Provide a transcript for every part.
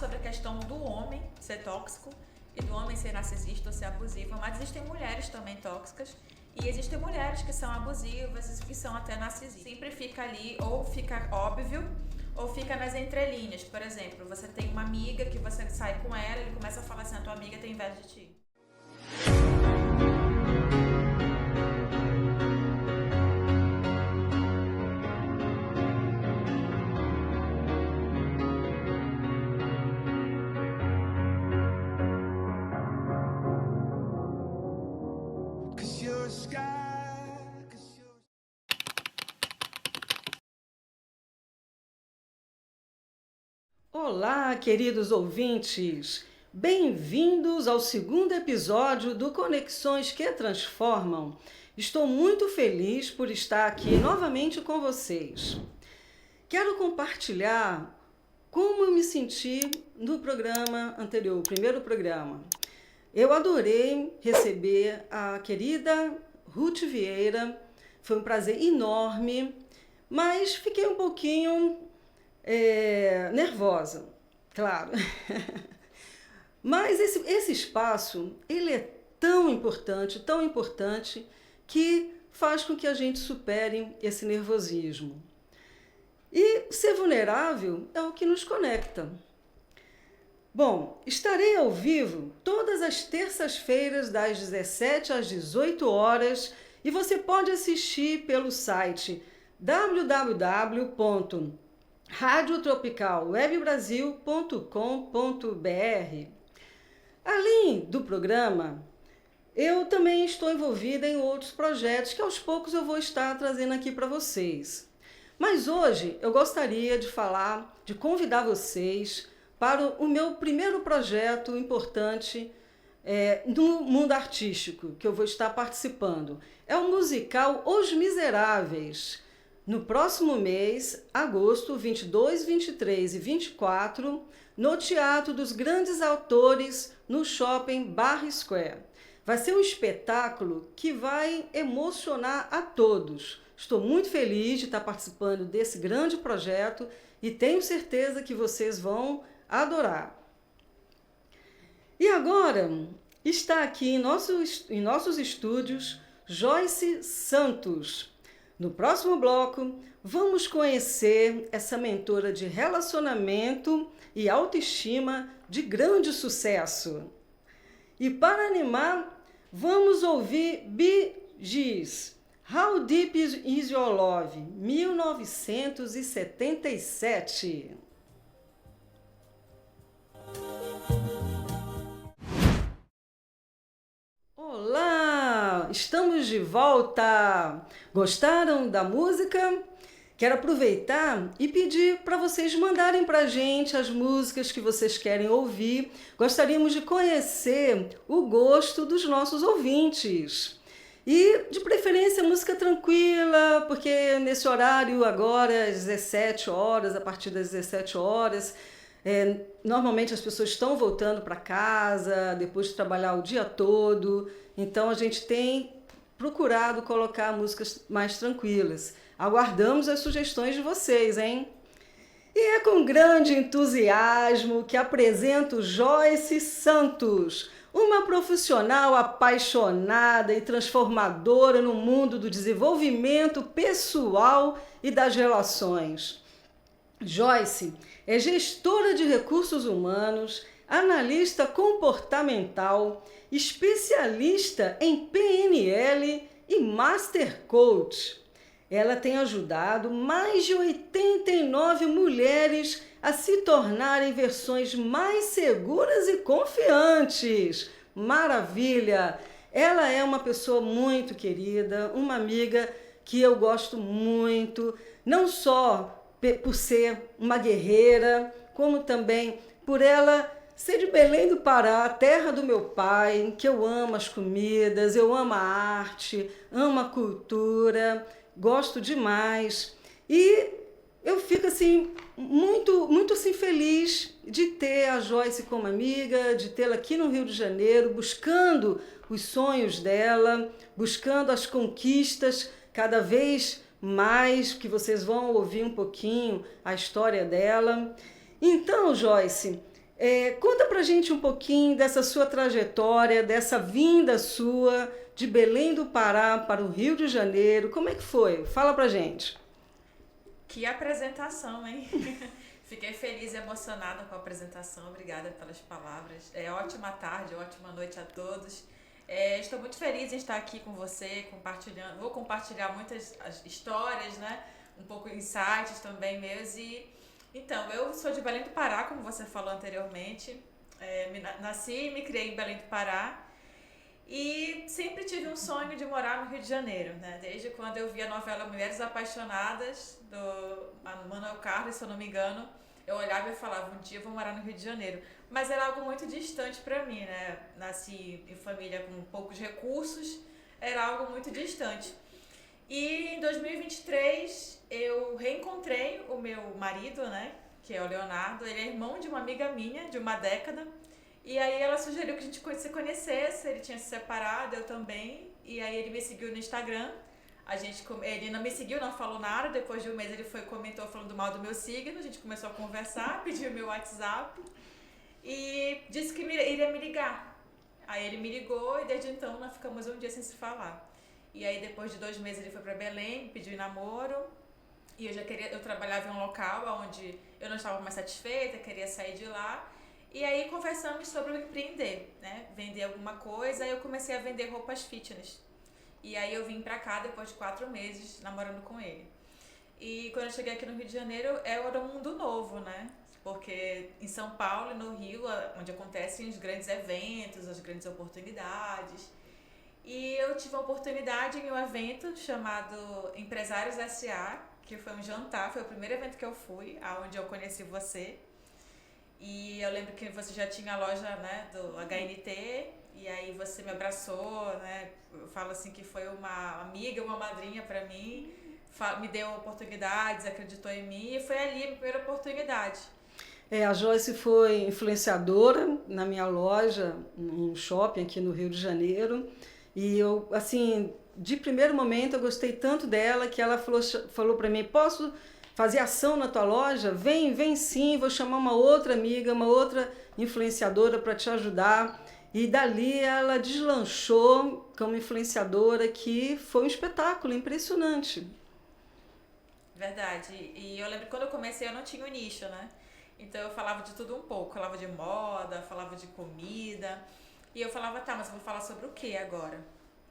sobre a questão do homem ser tóxico e do homem ser narcisista ou ser abusivo, mas existem mulheres também tóxicas e existem mulheres que são abusivas e que são até narcisistas. Sempre fica ali, ou fica óbvio, ou fica nas entrelinhas. Por exemplo, você tem uma amiga que você sai com ela, ele começa a falar assim, a tua amiga tem inveja de ti. Olá, queridos ouvintes! Bem-vindos ao segundo episódio do Conexões que Transformam. Estou muito feliz por estar aqui novamente com vocês. Quero compartilhar como eu me senti no programa anterior, o primeiro programa. Eu adorei receber a querida Ruth Vieira, foi um prazer enorme, mas fiquei um pouquinho nervosa, claro. Mas esse espaço, ele é tão importante, que faz com que a gente supere esse nervosismo. E ser vulnerável é o que nos conecta. Bom, estarei ao vivo todas as terças-feiras, das 17 às 18 horas, e você pode assistir pelo site www.radiotropicalwebbrasil.com.br. Além do programa, eu também estou envolvida em outros projetos que aos poucos eu vou estar trazendo aqui para vocês. Mas hoje eu gostaria de convidar vocês para o meu primeiro projeto importante no mundo artístico, que eu vou estar participando. É o musical Os Miseráveis. No próximo mês, agosto, 22, 23 e 24, no Teatro dos Grandes Autores, no Shopping Barra Square. Vai ser um espetáculo que vai emocionar a todos. Estou muito feliz de estar participando desse grande projeto e tenho certeza que vocês vão adorar. E agora está aqui em nossos estúdios Joyce Santos. No próximo bloco, vamos conhecer essa mentora de relacionamento e autoestima de grande sucesso. E para animar, vamos ouvir Bee Gees, How Deep Is Your Love, 1977. Olá, estamos de volta! Gostaram da música? Quero aproveitar e pedir para vocês mandarem para a gente as músicas que vocês querem ouvir. Gostaríamos de conhecer o gosto dos nossos ouvintes. E, de preferência, música tranquila, porque nesse horário agora, às 17 horas, a partir das 17 horas, normalmente as pessoas estão voltando para casa, depois de trabalhar o dia todo. Então, a gente tem procurado colocar músicas mais tranquilas. Aguardamos as sugestões de vocês, hein? E é com grande entusiasmo que apresento Joyce Santos, uma profissional apaixonada e transformadora no mundo do desenvolvimento pessoal e das relações. Joyce é gestora de recursos humanos, analista comportamental, especialista em PNL e Master Coach. Ela tem ajudado mais de 89 mulheres a se tornarem versões mais seguras e confiantes. Maravilha! Ela é uma pessoa muito querida, uma amiga que eu gosto muito, não só por ser uma guerreira, como também por ela ser de Belém do Pará, terra do meu pai, que eu amo as comidas, eu amo a arte, amo a cultura, gosto demais. E eu fico assim muito assim, feliz de ter a Joyce como amiga, de tê-la aqui no Rio de Janeiro, buscando os sonhos dela, buscando as conquistas cada vez mais, que vocês vão ouvir um pouquinho a história dela. Então, Joyce, Conta pra gente um pouquinho dessa sua trajetória, dessa vinda sua de Belém do Pará para o Rio de Janeiro. Como é que foi? Fala pra gente. Que apresentação, hein? Fiquei feliz e emocionada com a apresentação. Obrigada pelas palavras. Ótima tarde, ótima noite a todos. Estou muito feliz em estar aqui com você, compartilhando. Vou compartilhar muitas histórias, né? Um pouco insights também meus. Então, eu sou de Belém do Pará, como você falou anteriormente. Nasci e me criei em Belém do Pará. E sempre tive um sonho de morar no Rio de Janeiro, né? Desde quando eu vi a novela Mulheres Apaixonadas, do Manuel Carlos, se eu não me engano, eu olhava e falava, um dia eu vou morar no Rio de Janeiro. Mas era algo muito distante para mim, né? Nasci em família com poucos recursos, era algo muito distante. E em 2023 eu reencontrei o meu marido, né? Que é o Leonardo. Ele é irmão de uma amiga minha, de uma década. E aí ela sugeriu que a gente se conhecesse, ele tinha se separado, eu também. E aí ele me seguiu no Instagram. Ele não me seguiu, não falou nada. Depois de um mês ele comentou falando mal do meu signo. A gente começou a conversar, pediu meu WhatsApp e disse que iria me ligar. Aí ele me ligou e desde então nós ficamos um dia sem se falar. E aí depois de 2 meses ele foi para Belém, me pediu namoro. E eu trabalhava em um local onde eu não estava mais satisfeita, queria sair de lá. E aí conversamos sobre o empreender, né? Vender alguma coisa. Aí eu comecei a vender roupas fitness. E aí eu vim pra cá depois de 4 meses namorando com ele. E quando eu cheguei aqui no Rio de Janeiro, era um mundo novo, né? Porque em São Paulo e no Rio, onde acontecem os grandes eventos, as grandes oportunidades. E eu tive uma oportunidade em um evento chamado Empresários S.A., que foi um jantar, foi o primeiro evento que eu fui, onde eu conheci você. E eu lembro que você já tinha a loja, né, do HNT, e aí você me abraçou, né? Eu falo assim que foi uma amiga, uma madrinha para mim, me deu oportunidades, acreditou em mim, e foi ali a minha primeira oportunidade. A Joyce foi influenciadora na minha loja, em um shopping aqui no Rio de Janeiro. E eu, assim, de primeiro momento eu gostei tanto dela que ela falou para mim, posso fazer ação na tua loja? Vem sim, vou chamar uma outra amiga, uma outra influenciadora para te ajudar. E dali ela deslanchou como influenciadora, que foi um espetáculo impressionante. Verdade. E eu lembro que quando eu comecei eu não tinha um nicho, né? Então eu falava de tudo um pouco. Falava de moda, falava de comida. E eu falava, tá, mas eu vou falar sobre o que agora?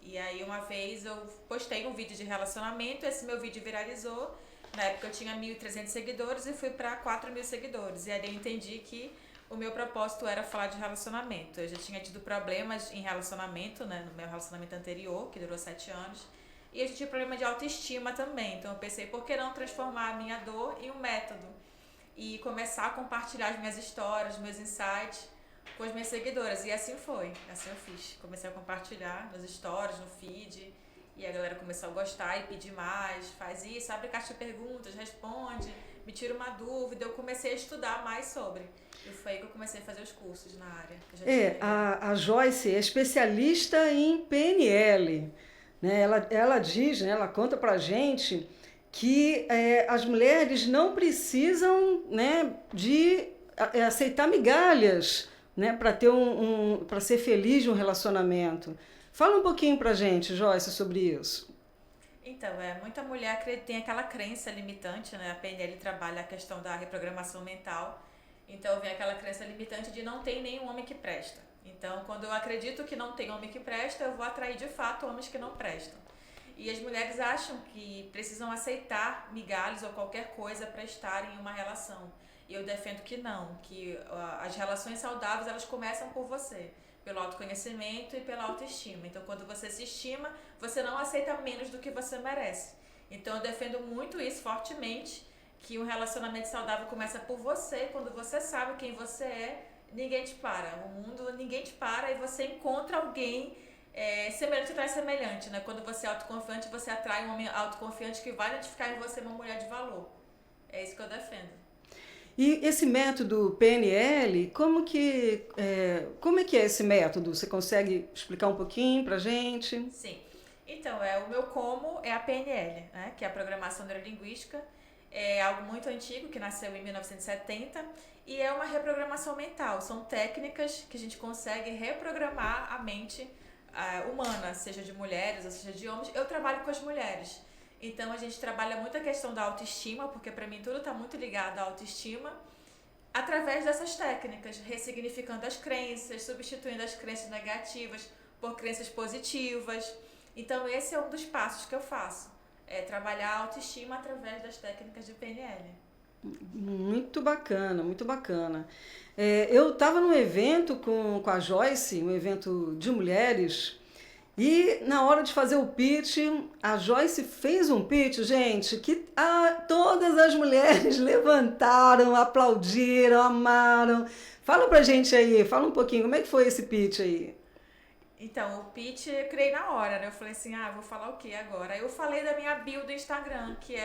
E aí uma vez eu postei um vídeo de relacionamento, esse meu vídeo viralizou. Na época eu tinha 1.300 seguidores e fui para 4.000 seguidores. E aí eu entendi que o meu propósito era falar de relacionamento. Eu já tinha tido problemas em relacionamento, né, no meu relacionamento anterior, que durou 7 anos. E eu já tinha problema de autoestima também. Então eu pensei, por que não transformar a minha dor em um método? E começar a compartilhar as minhas histórias, meus insights com as minhas seguidoras. E assim foi, assim eu fiz. Comecei a compartilhar nos stories, no feed. E a galera começou a gostar e pedir mais. Faz isso, abre caixa de perguntas, responde, me tira uma dúvida. Eu comecei a estudar mais sobre. E foi aí que eu comecei a fazer os cursos na área. A Joyce é especialista em PNL. Né? Ela diz, né, ela conta pra gente que as mulheres não precisam, né, de aceitar migalhas, né, para ter para ser feliz de um relacionamento. Fala um pouquinho pra gente, Joyce, sobre isso. Então, muita mulher tem aquela crença limitante, né? A PNL trabalha a questão da reprogramação mental. Então, vem aquela crença limitante de não ter nenhum homem que presta. Então, quando eu acredito que não tem homem que presta, eu vou atrair de fato homens que não prestam. E as mulheres acham que precisam aceitar migalhas ou qualquer coisa para estarem em uma relação. E eu defendo que não, que as relações saudáveis elas começam por você, pelo autoconhecimento e pela autoestima. Então, quando você se estima, você não aceita menos do que você merece. Então, eu defendo muito isso fortemente, que um relacionamento saudável começa por você. Quando você sabe quem você é, ninguém te para. O mundo, ninguém te para e você encontra alguém semelhante atrai semelhante, né? Quando você é autoconfiante, você atrai um homem autoconfiante que vai identificar em você uma mulher de valor. É isso que eu defendo. E esse método PNL, como é que é esse método? Você consegue explicar um pouquinho pra gente? Sim. Então, o meu como é a PNL, né? Que é a Programação Neurolinguística. É algo muito antigo, que nasceu em 1970, e é uma reprogramação mental. São técnicas que a gente consegue reprogramar a mente humana, seja de mulheres ou seja de homens. Eu trabalho com as mulheres. Então a gente trabalha muito a questão da autoestima, porque para mim tudo está muito ligado à autoestima, através dessas técnicas, ressignificando as crenças, substituindo as crenças negativas por crenças positivas. Então esse é um dos passos que eu faço, é trabalhar a autoestima através das técnicas de PNL. Muito bacana, muito bacana. Eu estava num evento com a Joyce, um evento de mulheres, e na hora de fazer o pitch, a Joyce fez um pitch, gente, que todas as mulheres levantaram, aplaudiram, amaram. Fala pra gente aí, fala um pouquinho, como é que foi esse pitch aí? Então, o pitch eu criei na hora, né? Eu falei assim, vou falar o que agora? Aí eu falei da minha bio do Instagram, que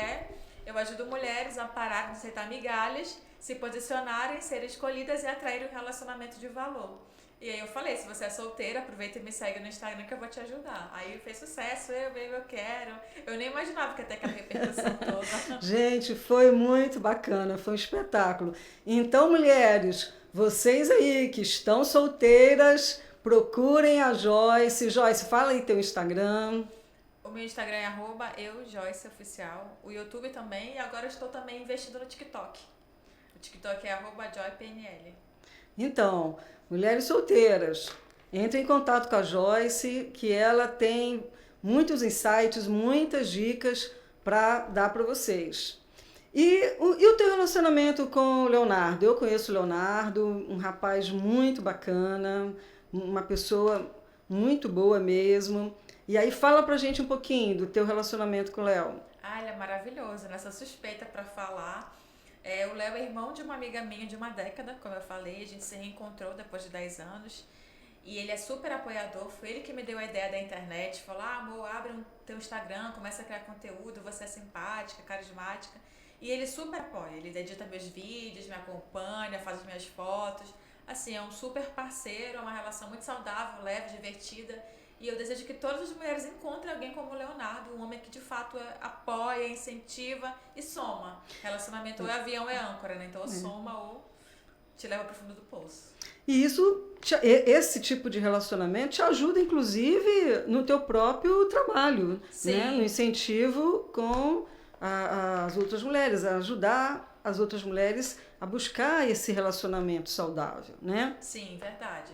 eu ajudo mulheres a parar de aceitar migalhas, se posicionarem, serem escolhidas e atraírem um relacionamento de valor. E aí eu falei, se você é solteira, aproveita e me segue no Instagram que eu vou te ajudar. Aí fez sucesso, eu quero. Eu nem imaginava que ia ter aquela repercussão toda. Gente, foi muito bacana, foi um espetáculo. Então, mulheres, vocês aí que estão solteiras, procurem a Joyce. Joyce, fala aí teu Instagram. O meu Instagram é @eujoyceoficial. O YouTube também. E agora eu estou também investindo no TikTok. O TikTok é @joypnl. Então, mulheres solteiras, entrem em contato com a Joyce, que ela tem muitos insights, muitas dicas para dar para vocês. E o teu relacionamento com o Leonardo? Eu conheço o Leonardo, um rapaz muito bacana, uma pessoa muito boa mesmo. E aí fala pra gente um pouquinho do teu relacionamento com o Léo. Ele é maravilhoso, nessa suspeita para falar. O Léo é irmão de uma amiga minha de uma década, como eu falei, a gente se reencontrou depois de 10 anos. E ele é super apoiador, foi ele que me deu a ideia da internet, falou, amor, abre teu Instagram, começa a criar conteúdo, você é simpática, carismática. E ele super apoia, ele edita meus vídeos, me acompanha, faz as minhas fotos. Assim, é um super parceiro, é uma relação muito saudável, leve, divertida. E eu desejo que todas as mulheres encontrem alguém como o Leonardo, um homem que de fato apoia, incentiva e soma. Relacionamento ou é avião ou é âncora, né? Então ou soma ou te leva para o fundo do poço. E esse tipo de relacionamento te ajuda, inclusive, no teu próprio trabalho, né? No incentivo com as outras mulheres, a ajudar as outras mulheres a buscar esse relacionamento saudável, né? Sim, verdade.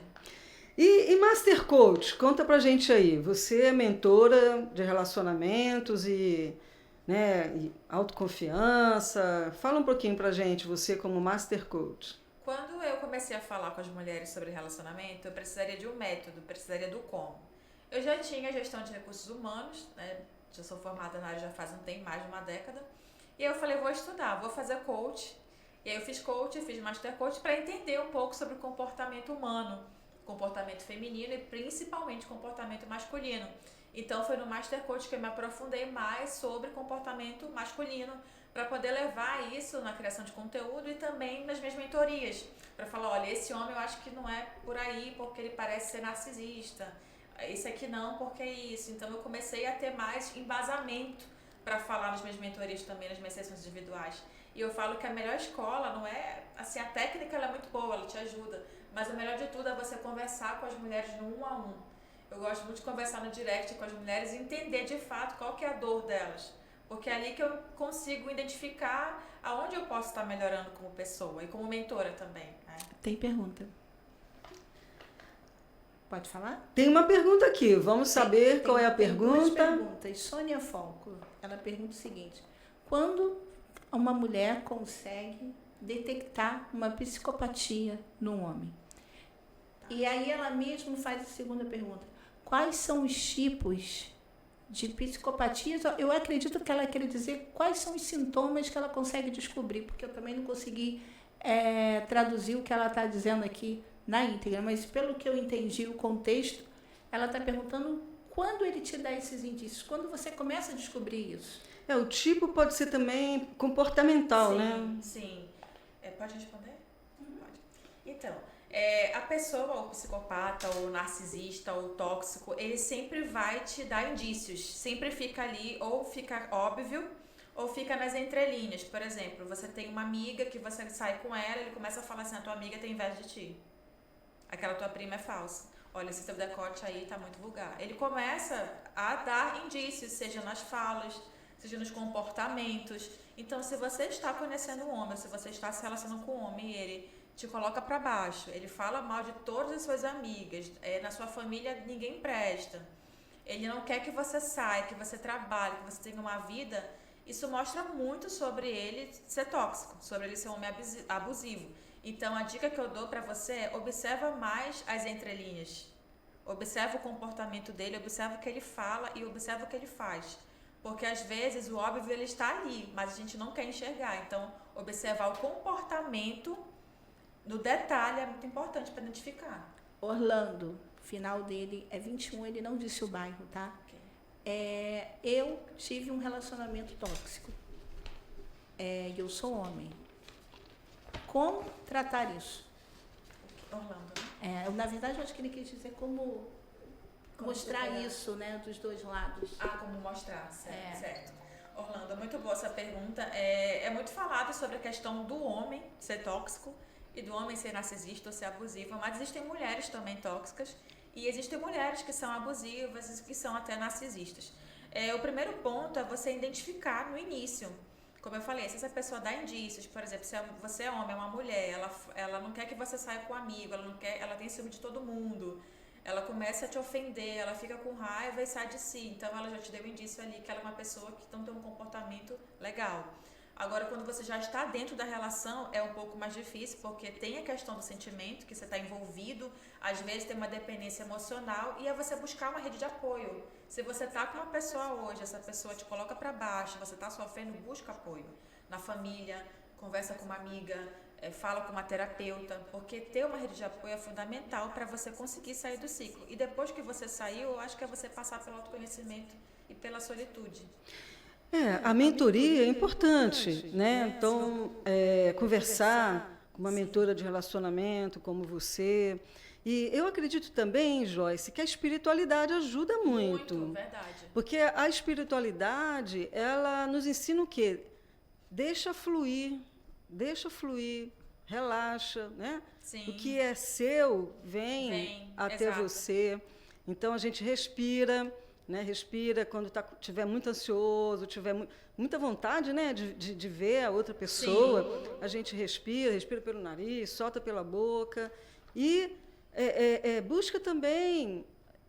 E Master Coach, conta pra gente aí, você é mentora de relacionamentos e autoconfiança, fala um pouquinho pra gente, você como Master Coach. Quando eu comecei a falar com as mulheres sobre relacionamento, eu precisaria de um método, precisaria do como. Eu já tinha gestão de recursos humanos, né? Já sou formada na área já faz mais de uma década, e aí eu falei, vou estudar, vou fazer coach. E aí eu fiz coach, fiz Master Coach para entender um pouco sobre o comportamento humano, comportamento feminino e principalmente comportamento masculino. Então foi no Master Coach que eu me aprofundei mais sobre comportamento masculino para poder levar isso na criação de conteúdo e também nas minhas mentorias, para falar, olha, esse homem eu acho que não é por aí porque ele parece ser narcisista, esse aqui não porque é isso. Então eu comecei a ter mais embasamento para falar nas minhas mentorias também, nas minhas sessões individuais. E eu falo que a melhor escola não é, assim, a técnica ela é muito boa, ela te ajuda, mas o melhor de tudo é você conversar com as mulheres no 1 a 1. Eu gosto muito de conversar no direct com as mulheres e entender de fato qual que é a dor delas. Porque é ali que eu consigo identificar aonde eu posso estar melhorando como pessoa e como mentora também. Né? Tem pergunta. Pode falar? Tem uma pergunta aqui, vamos saber qual é a pergunta. Duas perguntas. Sônia Falco, ela pergunta o seguinte: quando uma mulher consegue detectar uma psicopatia num homem? E aí ela mesma faz a segunda pergunta: quais são os tipos de psicopatias? Eu acredito que ela quer dizer quais são os sintomas que ela consegue descobrir, porque eu também não consegui traduzir o que ela está dizendo aqui na íntegra, mas pelo que eu entendi o contexto, ela está perguntando quando ele te dá esses indícios, quando você começa a descobrir isso. O tipo pode ser também comportamental, sim, né? Sim. Pode responder? Pode. Então, a pessoa, o psicopata, o narcisista, o tóxico, ele sempre vai te dar indícios. Sempre fica ali, ou fica óbvio, Ou fica nas entrelinhas, por exemplo, você tem uma amiga que você sai com ela, ele começa a falar assim, a tua amiga tem inveja de ti. Aquela tua prima é falsa. Olha, esse teu decote aí tá muito vulgar. Ele começa a dar indícios, seja nas falas, seja nos comportamentos. Então, se você está conhecendo um homem, se você está se relacionando com um homem e ele te coloca para baixo, ele fala mal de todas as suas amigas, na sua família ninguém presta, ele não quer que você saia, que você trabalhe, que você tenha uma vida, isso mostra muito sobre ele ser tóxico, sobre ele ser um homem abusivo. Então, a dica que eu dou para você é observa mais as entrelinhas. Observa o comportamento dele, observa o que ele fala e observa o que ele faz. Porque, às vezes, o óbvio ele está ali, mas a gente não quer enxergar. Então, observar o comportamento no detalhe é muito importante para identificar. Orlando, o final dele é 21, ele não disse o bairro, tá? Eu tive um relacionamento tóxico. Eu sou homem. Como tratar isso? Orlando, né? Na verdade, eu acho que ele quis dizer como mostrar isso, né, dos dois lados. Como mostrar, certo. Orlando, muito boa essa pergunta. É muito falado sobre a questão do homem ser tóxico e do homem ser narcisista ou ser abusivo, mas existem mulheres também tóxicas e existem mulheres que são abusivas e que são até narcisistas. O primeiro ponto é você identificar no início. Como eu falei, se essa pessoa dá indícios, por exemplo, se você é homem, é uma mulher, ela não quer que você saia com um amigo, ela tem ciúme de todo mundo, ela começa a te ofender, ela fica com raiva e sai de si. Então, ela já te deu um indício ali que ela é uma pessoa que não tem um comportamento legal. Agora, quando você já está dentro da relação, é um pouco mais difícil, porque tem a questão do sentimento, que você está envolvido, às vezes tem uma dependência emocional, e é você buscar uma rede de apoio. Se você está com uma pessoa hoje, essa pessoa te coloca para baixo, você está sofrendo, busca apoio. Na família, conversa com uma amiga, fala com uma terapeuta, porque ter uma rede de apoio é fundamental para você conseguir sair do ciclo. E depois que você saiu, eu acho que é você passar pelo autoconhecimento e pela solitude. A mentoria é importante, né? Então, conversar com uma mentora de relacionamento como você. E eu acredito também, Joyce, que a espiritualidade ajuda muito. Muito, verdade. Porque a espiritualidade, ela nos ensina o quê? Deixa fluir, relaxa, né? Sim. O que é seu vem até exato. você. Então, a gente respira, né? Respira quando estiver muito ansioso, tiver muita vontade, né? de ver a outra pessoa. Sim. A gente respira pelo nariz, solta pela boca. E busca também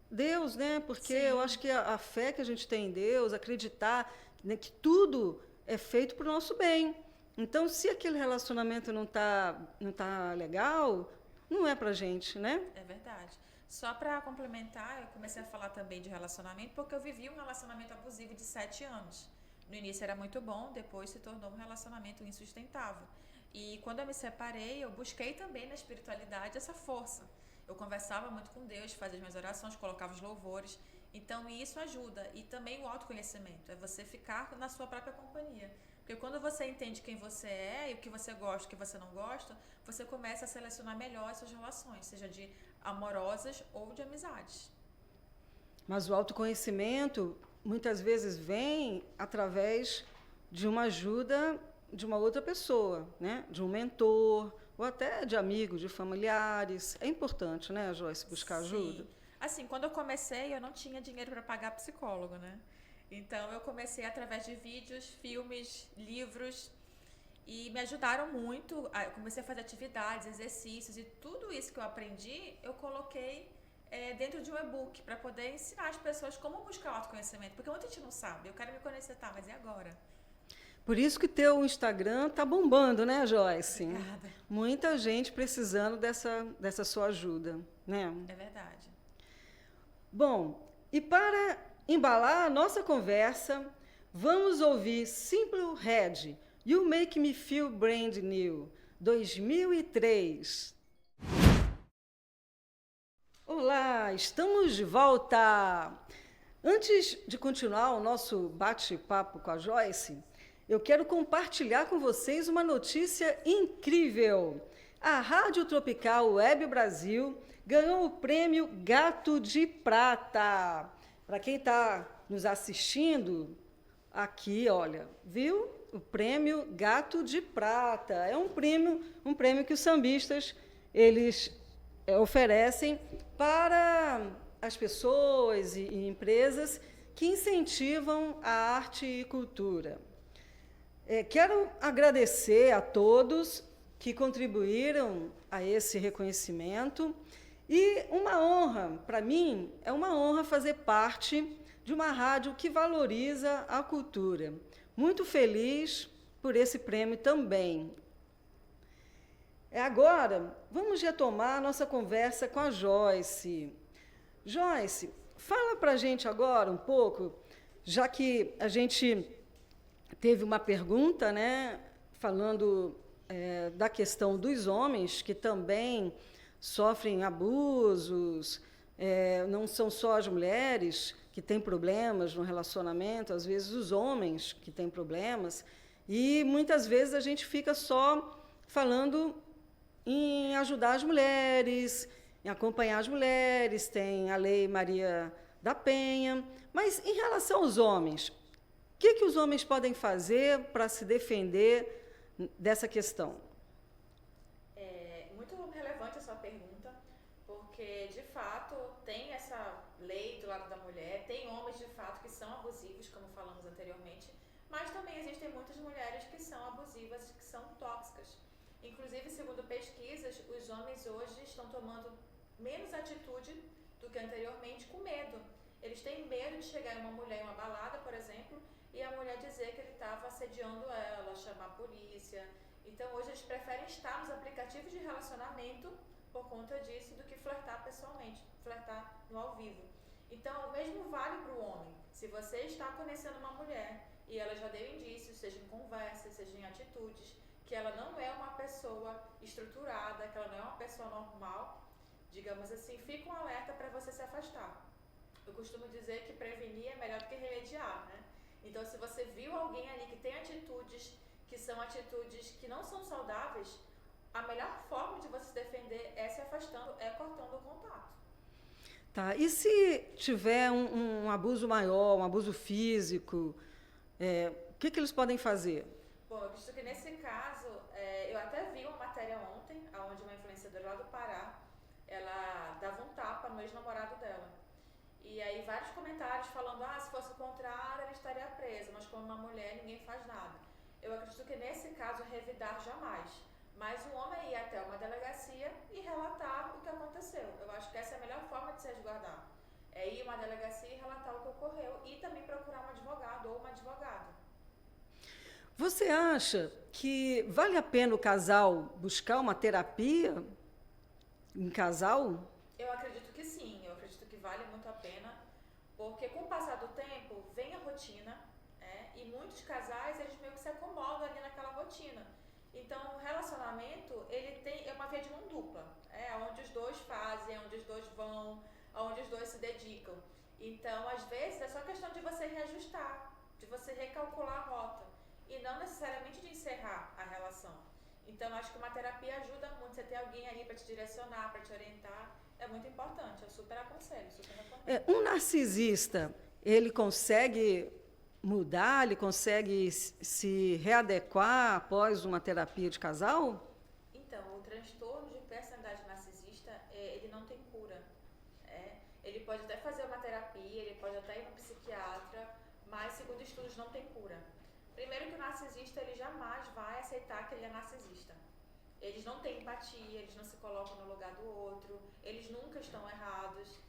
Deus, né? Porque eu acho que a fé que a gente tem em Deus, acreditar, né, que tudo é feito para o nosso bem. Então, se aquele relacionamento não tá legal, não é para a gente, né? É verdade. Só para complementar, eu comecei a falar também de relacionamento, porque eu vivi um relacionamento abusivo de 7 anos. No início era muito bom, depois se tornou um relacionamento insustentável. E quando eu me separei, eu busquei também na espiritualidade essa força. Eu conversava muito com Deus, fazia as minhas orações, colocava os louvores. Então, isso ajuda. E também o autoconhecimento, é você ficar na sua própria companhia. Porque quando você entende quem você é e o que você gosta e o que você não gosta, você começa a selecionar melhor as suas relações, seja de amorosas ou de amizades. Mas o autoconhecimento, muitas vezes, vem através de uma ajuda de uma outra pessoa, né? De um mentor, ou até de amigos, de familiares. É importante, né, Joyce, buscar ajuda? Sim. Assim, quando eu comecei, eu não tinha dinheiro para pagar psicólogo, né? Então, eu comecei através de vídeos, filmes, livros, e me ajudaram muito. Eu comecei a fazer atividades, exercícios, e tudo isso que eu aprendi, eu coloquei dentro de um e-book, para poder ensinar as pessoas como buscar o autoconhecimento. Porque muita gente não sabe. Eu quero me conhecer, mas e agora? Por isso que teu Instagram tá bombando, né, Joyce? Obrigada. Muita gente precisando dessa sua ajuda, né? É verdade. Bom, e para embalar a nossa conversa, vamos ouvir Simple Red, You Make Me Feel Brand New, 2003. Olá, estamos de volta! Antes de continuar o nosso bate-papo com a Joyce, eu quero compartilhar com vocês uma notícia incrível. A Rádio Tropical Web Brasil ganhou o prêmio Gato de Prata. Para quem está nos assistindo aqui, olha, viu? O prêmio Gato de Prata. É um prêmio que os sambistas eles oferecem para as pessoas e empresas que incentivam a arte e cultura. Quero agradecer a todos que contribuíram a esse reconhecimento e uma honra, para mim, é uma honra fazer parte de uma rádio que valoriza a cultura. Muito feliz por esse prêmio também. Agora, vamos retomar a nossa conversa com a Joyce. Joyce, fala para a gente agora um pouco, já que a gente teve uma pergunta, né, falando da questão dos homens, que também sofrem abusos, não são só as mulheres que têm problemas no relacionamento, às vezes os homens que têm problemas, e muitas vezes a gente fica só falando em ajudar as mulheres, em acompanhar as mulheres, tem a Lei Maria da Penha, mas em relação aos homens, o que os homens podem fazer para se defender dessa questão? Muito relevante a sua pergunta, porque, de fato, tem essa lei do lado da mulher, tem homens, de fato, que são abusivos, como falamos anteriormente, mas também existem muitas mulheres que são abusivas, que são tóxicas. Inclusive, segundo pesquisas, os homens hoje estão tomando menos atitude do que anteriormente, com medo. Eles têm medo de chegar em uma mulher em uma balada, por exemplo, e a mulher dizer que ele estava assediando ela, chamar a polícia. Então, hoje eles preferem estar nos aplicativos de relacionamento por conta disso do que flertar pessoalmente, flertar no ao vivo. Então, o mesmo vale para o homem. Se você está conhecendo uma mulher e ela já deu indícios, seja em conversas, seja em atitudes, que ela não é uma pessoa estruturada, que ela não é uma pessoa normal, digamos assim, fica um alerta para você se afastar. Eu costumo dizer que prevenir é melhor do que remediar, né? Então, se você viu alguém ali que tem atitudes que são atitudes que não são saudáveis, a melhor forma de você se defender é se afastando, é cortando o contato. Tá, e se tiver um abuso maior, um abuso físico, o que eles podem fazer? Bom, eu acredito que nesse caso, eu até vi uma matéria ontem, onde uma influenciadora lá do Pará, ela dava um tapa no ex-namorado dela. E aí vários comentários falando, se fosse o contrário, ela estaria presa, mas como uma mulher, ninguém faz nada. Eu acredito que nesse caso, revidar jamais. Mas o homem ir até uma delegacia e relatar o que aconteceu. Eu acho que essa é a melhor forma de se resguardar. É ir a uma delegacia e relatar o que ocorreu e também procurar um advogado ou uma advogada. Você acha que vale a pena o casal buscar uma terapia em casal? Eu acredito que sim, eu acredito que vale muito a pena, porque com o passar do tempo vem a rotina, e muitos casais eles meio que se acomodam ali naquela rotina. Então o relacionamento é uma via de mão dupla, onde os dois fazem, onde os dois vão, onde os dois se dedicam. Então às vezes é só questão de você reajustar, de você recalcular a rota e não necessariamente de encerrar a relação. Então, acho que uma terapia ajuda muito. Você ter alguém ali para te direcionar, para te orientar, é muito importante. Eu super aconselho, super recomendo. Um narcisista, ele consegue mudar, ele consegue se readequar após uma terapia de casal? Então, o transtorno de personalidade narcisista, ele não tem cura. Ele pode até fazer uma terapia, ele pode até ir no psiquiatra, mas, segundo estudos, não tem cura. Primeiro que o narcisista, ele jamais vai aceitar que ele é narcisista. Eles não têm empatia, eles não se colocam no lugar do outro, eles nunca estão errados.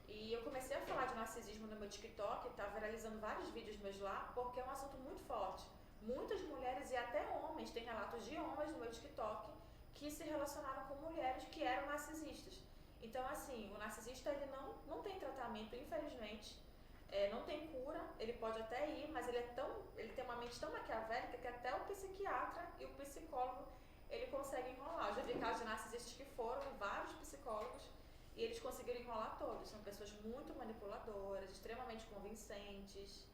E eu comecei a falar de narcisismo no meu TikTok, tá viralizando vários vídeos meus lá, porque é um assunto muito forte. Muitas mulheres e até homens, tem relatos de homens no meu TikTok, que se relacionaram com mulheres que eram narcisistas. Então, assim, o narcisista, ele não tem tratamento, infelizmente. Não tem cura, ele pode até ir, mas ele tem uma mente tão maquiavélica que até o psiquiatra e o psicólogo ele consegue enrolar. Eu já vi casos de narcisistas que foram vários psicólogos e eles conseguiram enrolar todos. São pessoas muito manipuladoras, extremamente convincentes.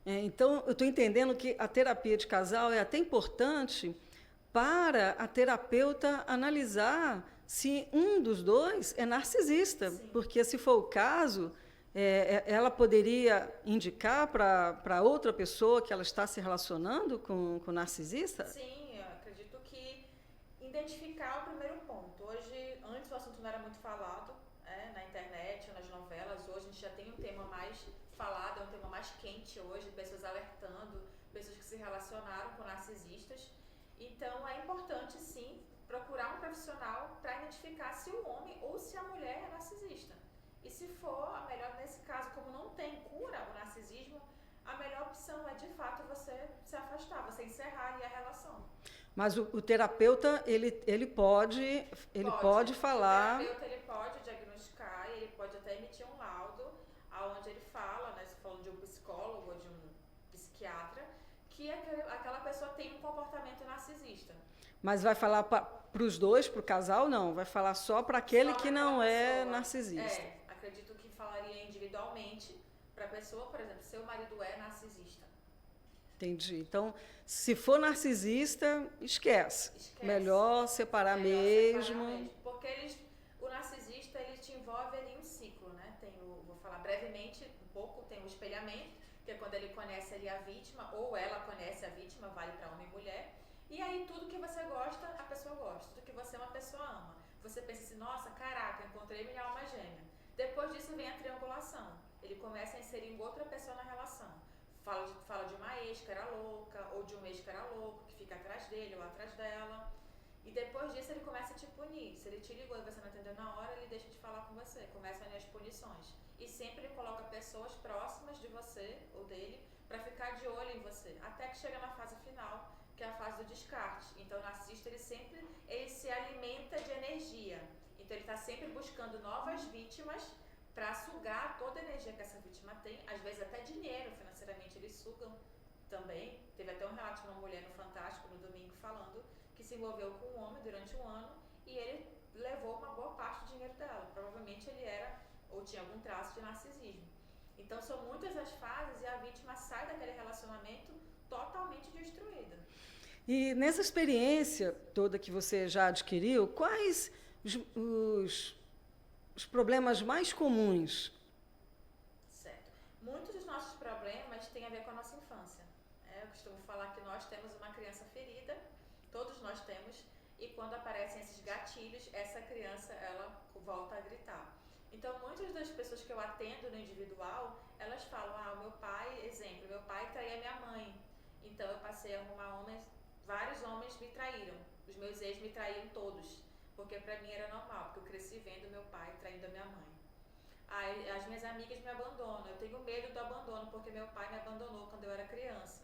Então, eu estou entendendo que a terapia de casal é até importante para a terapeuta analisar se um dos dois é narcisista, Sim. porque se for o caso, ela poderia indicar para outra pessoa que ela está se relacionando com o narcisista? Sim, eu acredito que identificar é o primeiro ponto. Hoje, antes o assunto não era muito falado, na internet ou nas novelas. Hoje a gente já tem um tema mais falado, é um tema mais quente hoje, pessoas alertando, pessoas que se relacionaram com narcisistas. Então é importante, sim, procurar um profissional para identificar se o homem ou se a mulher é narcisista. E se for, a melhor, nesse caso, como não tem cura o narcisismo, a melhor opção é, de fato, você se afastar, você encerrar ali a relação. Mas o terapeuta, ele pode falar... O terapeuta, ele pode diagnosticar, ele pode até emitir um laudo, onde ele fala, né, falando de um psicólogo ou de um psiquiatra, que aquela pessoa tem um comportamento narcisista. Mas vai falar para os dois, para o casal, não? Vai falar só para aquele que não é narcisista? Acredito que falaria individualmente para a pessoa, por exemplo, seu marido é narcisista. Entendi. Então, se for narcisista, esquece. Melhor separar mesmo. Porque o narcisista, ele te envolve ali em um ciclo, né? Vou falar brevemente um pouco, tem o espelhamento, que é quando ele conhece ali a vítima, ou ela conhece a vítima, vale para homem e mulher. E aí tudo que você gosta, a pessoa gosta. Tudo que você ama, a pessoa ama. Você pensa assim, nossa, caraca, encontrei minha alma gêmea. Depois disso vem a triangulação. Ele começa a inserir outra pessoa na relação. Fala de uma ex que era louca, ou de um ex que era louco, que fica atrás dele ou atrás dela. E depois disso ele começa a te punir. Se ele te ligou e você não atendeu na hora, ele deixa de falar com você. Começam as punições. E sempre ele coloca pessoas próximas de você ou dele para ficar de olho em você. Até que chega na fase final, que é a fase do descarte. Então o narcisista, ele se alimenta de energia. Então ele está sempre buscando novas vítimas para sugar toda a energia que essa vítima tem, às vezes até dinheiro, financeiramente eles sugam também. Teve até um relato de uma mulher no Fantástico, no domingo, falando que se envolveu com um homem durante um ano e ele levou uma boa parte do dinheiro dela. Provavelmente ele era ou tinha algum traço de narcisismo. Então são muitas as fases e a vítima sai daquele relacionamento totalmente destruída. E nessa experiência toda que você já adquiriu, quais os problemas mais comuns? Certo. Muitos dos nossos problemas têm a ver com a nossa infância. Eu costumo falar que nós temos uma criança ferida, todos nós temos, e quando aparecem esses gatilhos, essa criança, ela volta a gritar. Então, muitas das pessoas que eu atendo no individual, elas falam, o meu pai, exemplo, meu pai traía minha mãe, então eu passei a arrumar homens, vários homens me traíram, os meus ex me traíram todos, porque para mim era normal, porque eu cresci vendo meu pai traindo a minha mãe. Aí, as minhas amigas me abandonam, eu tenho medo do abandono, porque meu pai me abandonou quando eu era criança.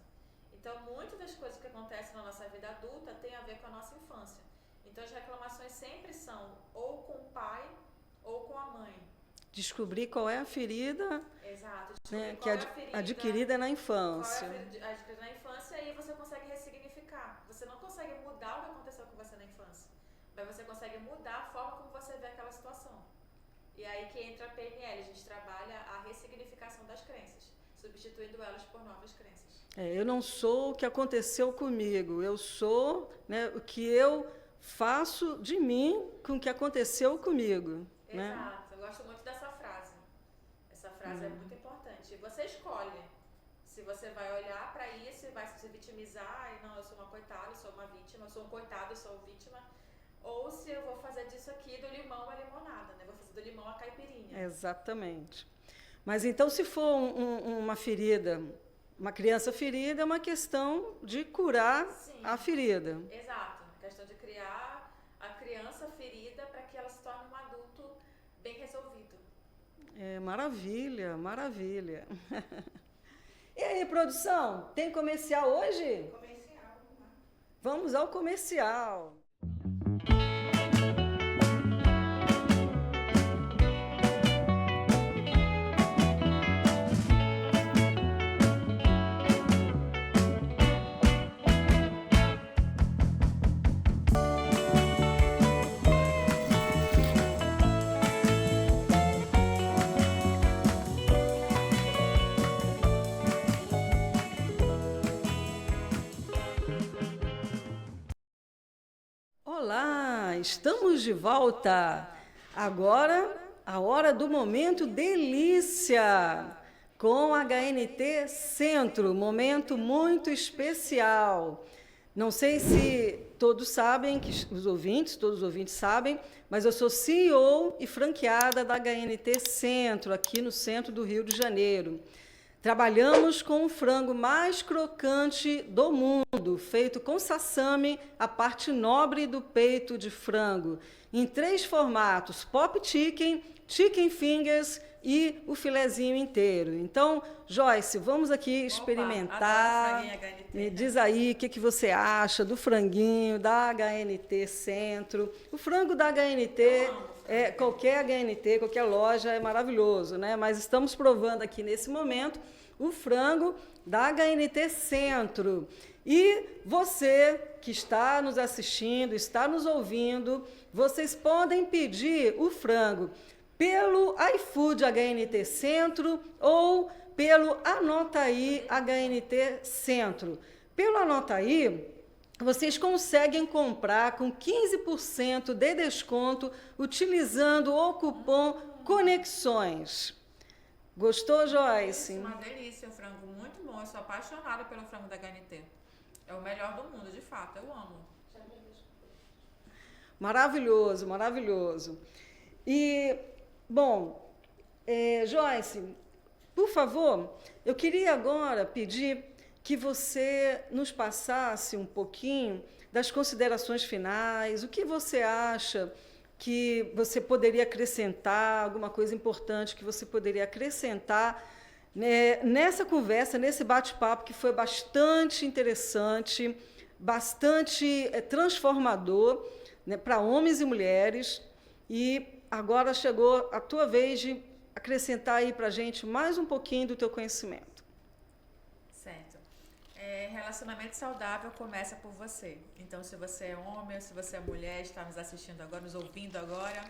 Então, muitas das coisas que acontecem na nossa vida adulta têm a ver com a nossa infância. Então, as reclamações sempre são ou com o pai ou com a mãe. Descobrir qual é a ferida, exato, né, que é adquirida na infância. Qual é a adquirida na infância, e aí você consegue ressignificar. Você não consegue mudar o que aconteceu com você na infância, mas você consegue mudar a forma como você vê aquela situação. E aí que entra a PNL, a gente trabalha a ressignificação das crenças, substituindo elas por novas crenças. Eu não sou o que aconteceu comigo, eu sou, né, o que eu faço de mim com o que aconteceu comigo. Exato, né? Eu gosto muito dessa frase. Essa frase é muito importante. Você escolhe se você vai olhar para isso e vai se vitimizar, e não, eu sou uma coitada, eu sou uma vítima, eu sou um coitado, eu sou vítima, ou se eu vou fazer disso aqui do limão a limonada, né? Vou fazer do limão a caipirinha. Exatamente. Mas então, se for uma ferida, uma criança ferida, é uma questão de curar a ferida. Exato. A questão de criar a criança ferida para que ela se torne um adulto bem resolvido. Maravilha, maravilha. E aí, produção, tem comercial hoje? Comercial. Vamos ao comercial. Olá, estamos de volta. Agora A hora do momento delícia com a HNT Centro, momento muito especial. Não sei se todos sabem, todos os ouvintes sabem, mas eu sou CEO e franqueada da HNT Centro, aqui no centro do Rio de Janeiro. Trabalhamos com o frango mais crocante do mundo, feito com sassami, a parte nobre do peito de frango, em 3 formatos: pop chicken, chicken fingers e o filezinho inteiro. Então, Joyce, vamos aqui experimentar. Me diz aí o que você acha do franguinho da HNT Centro. O frango da HNT, qualquer HNT, qualquer loja é maravilhoso, né? Mas estamos provando aqui nesse momento o frango da HNT Centro. E você que está nos assistindo, está nos ouvindo, vocês podem pedir o frango pelo iFood HNT Centro ou pelo Anota Aí HNT Centro. Pelo Anota Aí, vocês conseguem comprar com 15% de desconto utilizando o cupom Conexões. Gostou, Joyce? Uma delícia, o frango muito bom. Eu sou apaixonada pelo frango da HNT. É o melhor do mundo, de fato. Eu amo. Maravilhoso, maravilhoso. E, bom, Joyce, por favor, eu queria agora pedir que você nos passasse um pouquinho das considerações finais, o que você acha que você poderia acrescentar, alguma coisa importante que você poderia acrescentar, né, nessa conversa, nesse bate-papo que foi bastante interessante, bastante transformador, né, para homens e mulheres. E agora chegou a tua vez de acrescentar aí para a gente mais um pouquinho do teu conhecimento. Certo. Relacionamento saudável começa por você. Então, se você é homem ou se você é mulher, está nos assistindo agora, nos ouvindo agora,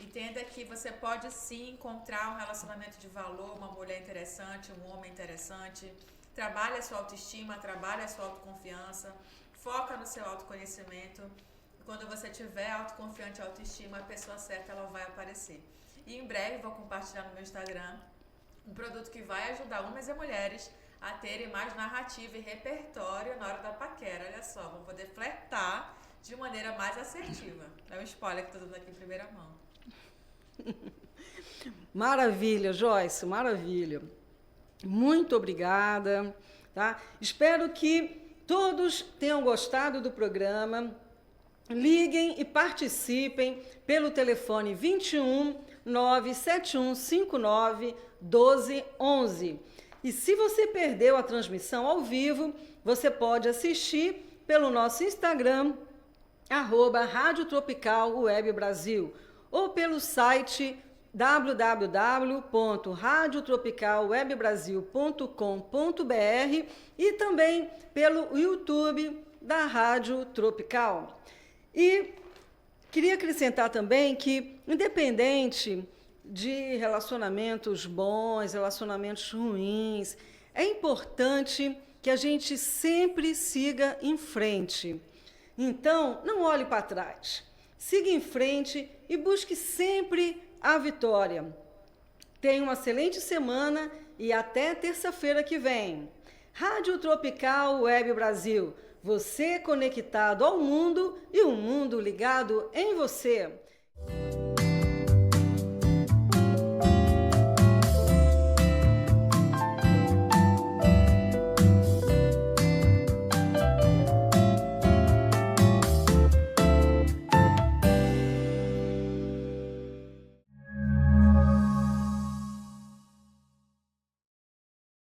entenda que você pode sim encontrar um relacionamento de valor, uma mulher interessante, um homem interessante. Trabalhe a sua autoestima, trabalhe a sua autoconfiança, foca no seu autoconhecimento. Quando você tiver autoconfiante e autoestima, a pessoa certa ela vai aparecer. E em breve vou compartilhar no meu Instagram um produto que vai ajudar homens e mulheres a terem mais narrativa e repertório na hora da paquera. Olha só, vão poder flertar de maneira mais assertiva. É um spoiler que estou dando aqui em primeira mão. Maravilha, Joyce, maravilha. Muito obrigada. Tá? Espero que todos tenham gostado do programa. Liguem e participem pelo telefone 21 97159 1211. E se você perdeu a transmissão ao vivo, você pode assistir pelo nosso Instagram, @Rádio Tropical Web Brasil, ou pelo site www.radiotropicalwebbrasil.com.br e também pelo YouTube da Rádio Tropical. E queria acrescentar também que, independente de relacionamentos bons, relacionamentos ruins, é importante que a gente sempre siga em frente. Então, não olhe para trás. Siga em frente e busque sempre a vitória. Tenha uma excelente semana e até terça-feira que vem. Rádio Tropical Web Brasil. Você conectado ao mundo e o mundo ligado em você.